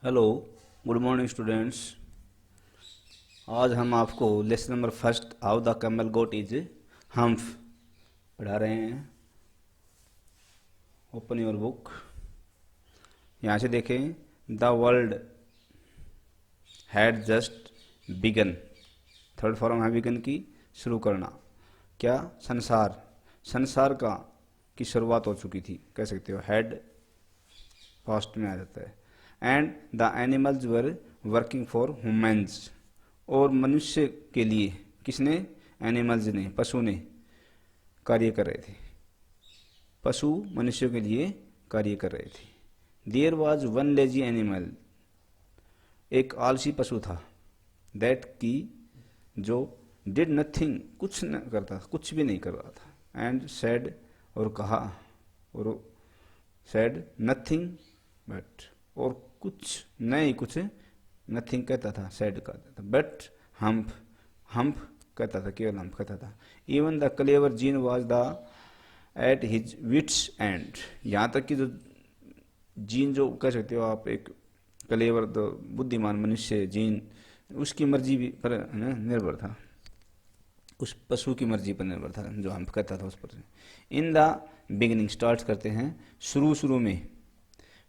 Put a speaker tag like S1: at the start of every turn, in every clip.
S1: Hello, good morning students. आज हम आपको lesson number first how the camel got is hump पढ़ा रहे हैं। Open your book. यहाँ से देखें, the world had just begun. Third form है बिगन की, शुरू करना। क्या? संसार, संसार का की शुरुआत हो चुकी थी, कह सकते हो। हैड पास्ट में आ जाता है। And the animals were working for humans, और मनुष्य के लिए किसने? एनिमल्स ने, पशु ने कार्य कर रहे थे। पशु मनुष्य के लिए कार्य कर रहे थे। There was one lazy animal, एक आलसी पशु था। दैट की, जो डिड नथिंग, कुछ न करता, कुछ भी नहीं कर रहा था। एंड सैड, और कहा, और सैड नथिंग बट, और कुछ नहीं, कुछ नथिंग कहता था, सैड कहता था। बट हम्प, हम्प कहता था, केवल हम्प कहता था। Even the clever djinn was the at his wits end, यहाँ तक कि जो जीन, जो कह सकते हो आप, एक क्लेवर तो बुद्धिमान मनुष्य जीन, उसकी मर्जी भी पर निर्भर था, उस पशु की मर्जी पर निर्भर था जो हम कहता था उस पर। इन द बिगिनिंग, स्टार्ट करते हैं शुरू शुरू में।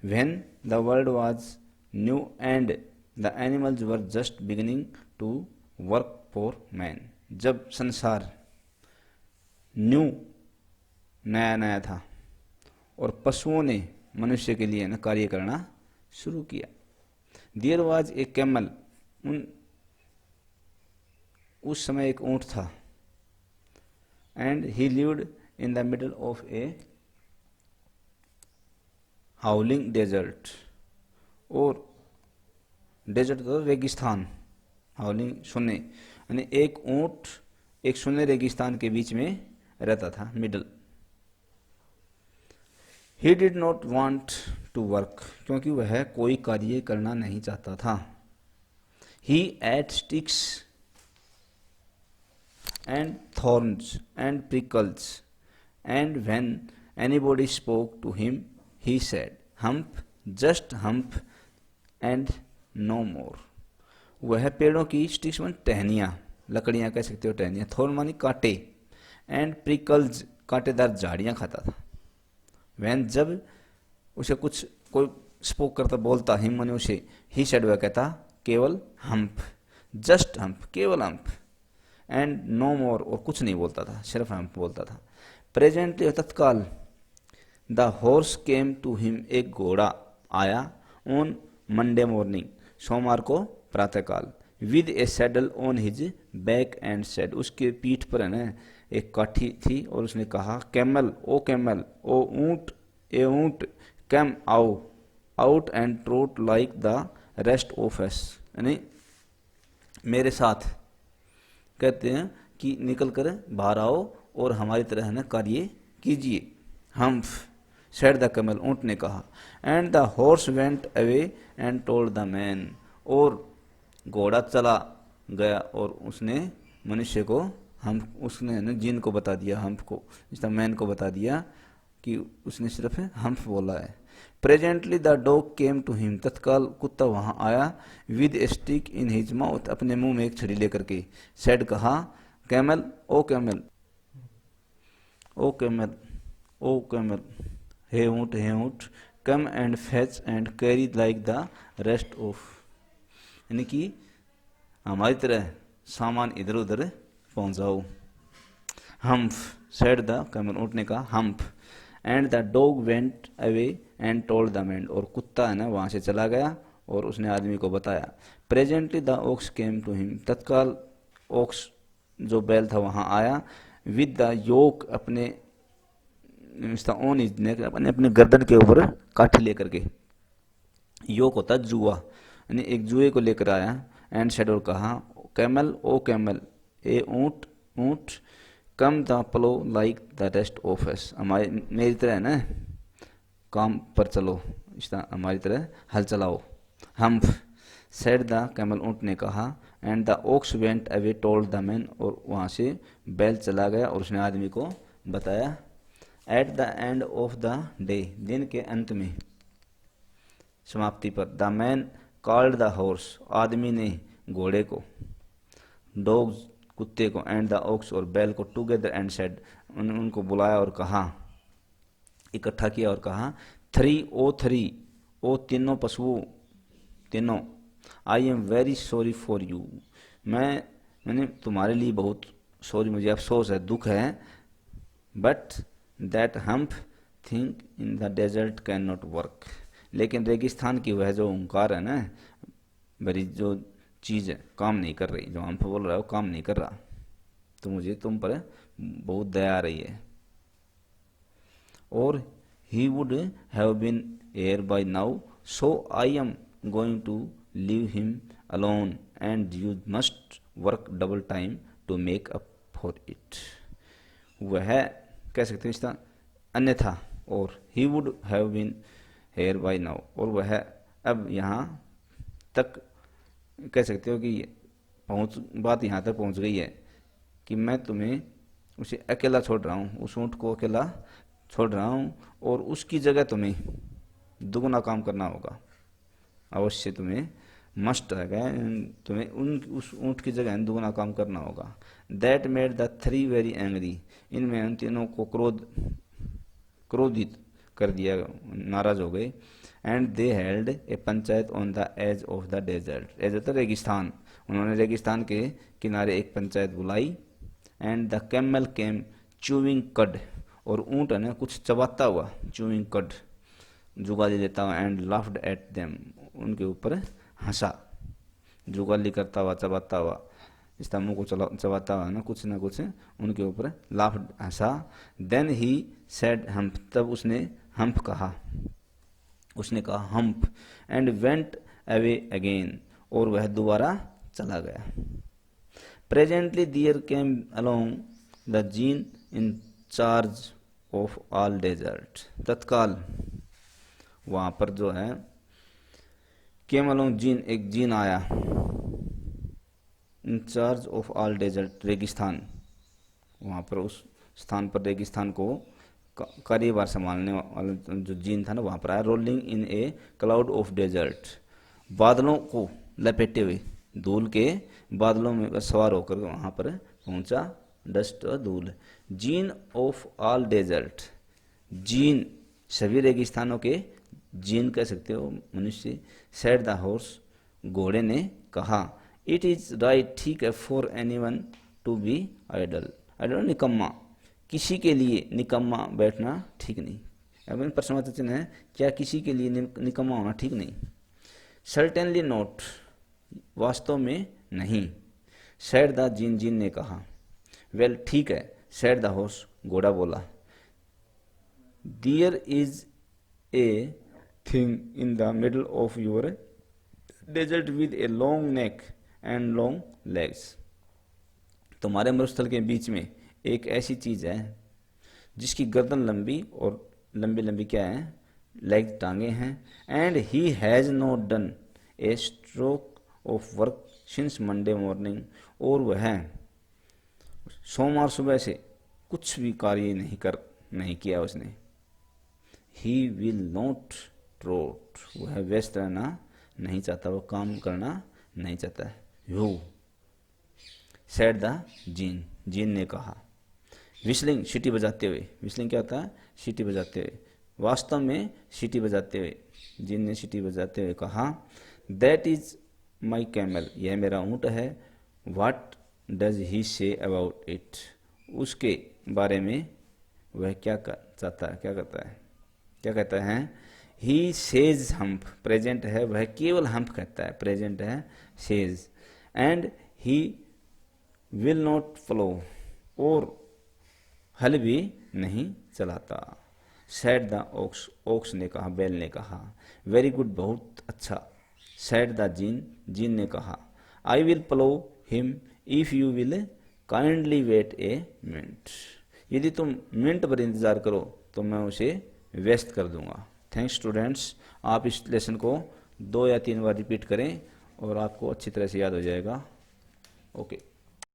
S1: When the world was new and the animals were just beginning to work for man, जब संसार न्यू, नया नया था, और पशुओं ने मनुष्य के लिए न कार्य करना शुरू किया। देयर वाज ए कैमल, उस समय एक ऊंट था। And he lived in the middle of a howling desert, और डेजर्ट तो रेगिस्तान, हाउलिंग सुनने, यानी एक ऊंट एक सुनने रेगिस्तान के बीच में रहता था, middle. He did not want to work, क्योंकि वह कोई कार्य करना नहीं चाहता था। He ate sticks and thorns and prickles, and when anybody spoke to him, he said, hump, just hump, and no more. वह पेड़ों की स्टिक्स में टहनियाँ, लकड़ियाँ कह सकते हो, टहनियाँ, थॉर्न मानी कांटे, एंड prickles, कांटेदार झाड़ियाँ खाता था। वैन, जब उसे कुछ कोई स्पोक करता, बोलता, हिम माने उसे, ही सेड, वह कहता, केवल हम्प, जस्ट हम्प, केवल हम्प, एंड नो मोर, और कुछ नहीं बोलता था, सिर्फ हम्प बोलता था। प्रेजेंटली, तत्काल, the horse came to him, एक घोड़ा आया, ऑन मंडे मॉर्निंग, सोमवार को प्रातःकाल, with a saddle on his back and said, उसके पीठ पर है ना एक काठी थी, और उसने कहा, कैमल, ओ ऊंट, ए ऊंट, कैम, आओ, out and trout like the rest of अस, यानी मेरे साथ, कहते हैं कि निकल कर बाहर आओ और हमारी तरह है ना कार्य कीजिए। हम, सेड द कैमल, ऊंट ने कहा। And the horse went away and told the man, और घोड़ा चला गया और उसने मनुष्य को, हम, उसने ना जिन को बता दिया, हम्प को, इस मैन को बता दिया कि उसने सिर्फ हम्प बोला है। Presently the dog came to him, तत्काल कुत्ता वहां आया, with a stick in his mouth, अपने मुंह में एक छड़ी लेकर के। सेड, कहा, camel, O camel, O camel, O camel, हे ऊंट, come and fetch and carry like the rest of, यानी कि हमारी तरह सामान इधर उधर पहुंचाओ। हम्प, सेड द कैमल, ऊंट ने कहा, hump. And the dog went away and told the man, और कुत्ता है ना वहां से चला गया और उसने आदमी को बताया। Presently the ox came to him, तत्काल ओक्स, जो बैल था, वहां आया, विद द योक, अपने ओन इज नेक, अपने अपने गर्दन के ऊपर काठी लेकर के। योक होता जुआ, यानी एक जुए को लेकर आया। एंड सेड, और कहा, कैमल, ओ कैमल, ए ऊंट, ऊंट, come the plough like the rest of us, हमारे, मेरी तरह है ना काम पर चलो, इस तरह हमारी तरह हल चलाओ। हम्प, सेड द कैमल, ऊंट ने कहा। And the ox went away told the man, और वहां से बैल चला गया और उसने आदमी को बताया। At the end of the day, दिन के अंत में, समाप्ति पर। The man called the horse, आदमी ने घोड़े को, डॉग्स कुत्ते को, एंड द ऑक्स और बैल को टुगेदर एंड सेड, उनको बुलाया और कहा, इकट्ठा किया और कहा, थ्री ओ तीनों पशुओं, तीनों, I am very sorry for you, मैंने तुम्हारे लिए बहुत सॉरी, मुझे अफसोस है, दुख है, but that hump thing in the desert can not work, लेकिन रेगिस्तान की वह जो ओंकार है ना, मेरी जो चीज़ है काम नहीं कर रही, जो हम्प बोल रहा है वो काम नहीं कर रहा, तो मुझे तुम पर बहुत दया आ रही है। और he would have been here by now, so I am going to leave him alone and you must work double time to make up for it। वह कह सकते हैं इसका अन्यथा, और he would have been here by now, और वह अब यहाँ तक कह सकते हो कि बात यहाँ तक पहुँच गई है कि मैं तुम्हें उसे अकेला छोड़ रहा हूँ, उस ऊँट को अकेला छोड़ रहा हूँ, और उसकी जगह तुम्हें दुगना काम करना होगा, अवश्य तुम्हें मस्ट है, तुम्हें उस ऊँट की जगह दुगना काम करना होगा। That made the three very angry, इनमें उन तीनों को क्रोधित कर दिया, नाराज हो गए। And they held a panchayat on the edge of the desert, edge होता रेगिस्तान, उन्होंने रेगिस्तान के किनारे एक पंचायत बुलाई। And the camel came chewing cud, और ऊँट है ना कुछ चबाता हुआ, चूविंग कड जुगाली देता हुआ, एंड लाफ्ड एट देम, उनके ऊपर हंसा, जुगाली करता हुआ, चबाता हुआ, इस मुँह को चबाता हुआ ना कुछ उनके ऊपर लाफ्ड, हंसा। देन ही सेड हम्प, तब उसने हम्प कहा, उसने कहा hump, and went away again, और वह दोबारा चला गया। Presently there came along the djinn in charge of all desert, तत्काल वहाँ पर जो है केम अलोंग जीन, एक जीन आया, in charge of all desert, रेगिस्तान, वहाँ पर उस स्थान पर रेगिस्तान को कार्यभार संभालने वाला जो जीन था ना वहाँ पर आया। Rolling in a cloud of desert, बादलों को लपेटे हुए, धूल के बादलों में सवार होकर वहाँ पर पहुँचा, डस्ट और धूल। Djinn of all desert, djinn सभी रेगिस्तानों के जीन कह सकते हो मनुष्य। सेड द हॉर्स, घोड़े ने कहा, इट इज़ राइट, ठीक है, for anyone to be idle, idle निकम्मा, किसी के लिए निकम्मा बैठना ठीक नहीं। अब प्रश्नवाचक है, क्या किसी के लिए निकम्मा होना ठीक नहीं? सर्टेनली नॉट, वास्तव में नहीं। सेड द जीन, जीन ने कहा। वेल, ठीक है, सेड द हॉर्स, घोड़ा बोला। There is a thing in the middle of your desert with a long neck and long legs, तुम्हारे मरुस्थल के बीच में एक ऐसी चीज है जिसकी गर्दन लंबी और लंबी लंबी क्या है, लेग, टांगे हैं। And he has not done A stroke of work since Monday morning, और वह सोमवार सुबह से कुछ भी कार्य नहीं किया उसने। ही विल नॉट ट्रोट, वह व्यस्त रहना नहीं चाहता, वो काम करना नहीं चाहता है। You said the gene, djinn ने कहा। विस्लिंग, सीटी बजाते हुए, विस्लिंग क्या होता है, सीटी बजाते हुए, वास्तव में सीटी बजाते हुए, जीन ने सीटी बजाते हुए कहा, दैट इज माई कैमल, यह मेरा ऊँट है। What does he say about it, उसके बारे में वह क्या चाहता है, क्या करता है, क्या कहता है। ही सेज हम्प, प्रेजेंट है, वह केवल हम्प कहता है, प्रेजेंट है says. And he will not flow, और हल भी नहीं चलाता। सेड द ओक्स, ओक्स ने कहा, बैल ने कहा। वेरी गुड, बहुत अच्छा। सेड द जीन, जीन ने कहा। I will plough him if you will kindly wait a minute, यदि तुम मिनट पर इंतजार करो तो मैं उसे व्यस्त कर दूंगा। थैंक्स स्टूडेंट्स, आप इस लेसन को 2 या 3 बार रिपीट करें और आपको अच्छी तरह से याद हो जाएगा। ओके।